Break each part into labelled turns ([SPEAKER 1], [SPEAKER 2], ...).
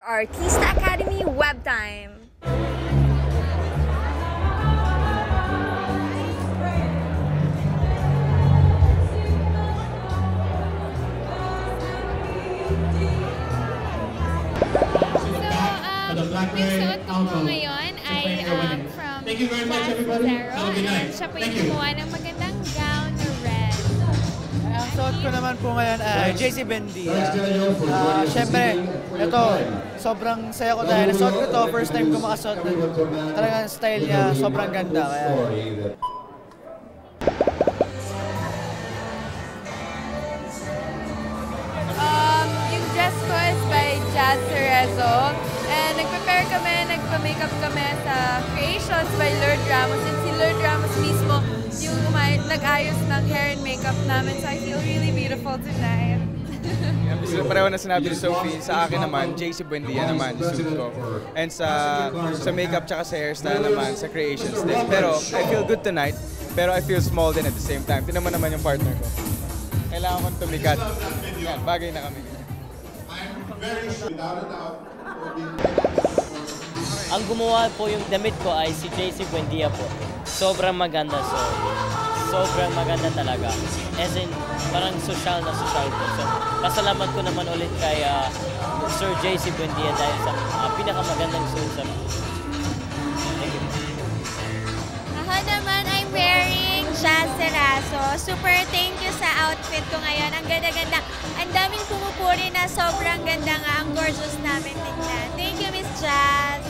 [SPEAKER 1] Artista Academy Web Time.
[SPEAKER 2] Yung suot ko po ngayon ay from Jazz Zero. Siya po yung gumawa ng magandang gown na red.
[SPEAKER 3] Ang suot ko naman po ngayon ay JC Bendia. Siyempre, ito, sobrang saya ko dahil nasuot ko to, first time ko makasuot. Talagang style niya, sobrang ganda. Kaya,
[SPEAKER 1] Yung dress ko is by Jazz Cerezo. And nag-prepare kami, nagpa-makeup kami sa Creations by Lord Ramos. And si Lord Ramos mismo yung nag-ayos ng hair and makeup namin. So I feel really beautiful tonight.
[SPEAKER 4] Pareho na sinabi ni Sophie, sa akin naman, JC Buendia naman, yung suit ko. And sa makeup tsaka sa hairstyle naman, sa Creations din. Pero I feel good tonight, pero I feel small din at the same time. Tinan mo naman yung partner ko. Kailangan kong tumikat. Yan, bagay na kami.
[SPEAKER 5] Ang gumawa po yung damit ko ay si JC Buendia po. Sobrang maganda, sobrang maganda talaga. As in, parang social na social po. So, pasalamat ko naman ulit kay Sir JC Buendia dahil sa pinakamagandang suit sa Thank you.
[SPEAKER 6] Ako naman, I'm wearing Jazz Cerezo. Super thank you sa outfit ko ngayon. Ang ganda-ganda. Ang daming pumupuri na sobrang ganda nga. Ang gorgeous namin tingnan. Thank you, Miss Jazz.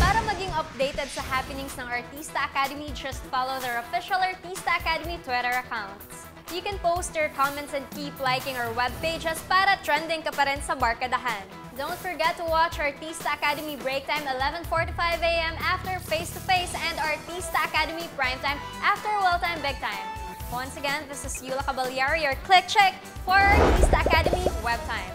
[SPEAKER 1] Para maging updated sa happenings ng Artista Academy, just follow their official Artista Academy Twitter accounts. You can post your comments and keep liking our web pages para trending ka pa rin sa barkadahan. Don't forget to watch Artista Academy Break Time 11:45 a.m. after Face to Face and Artista Academy Prime Time after Well Time Big Time. Once again, this is Yula Caballero, your click check for Artista Academy Web Time.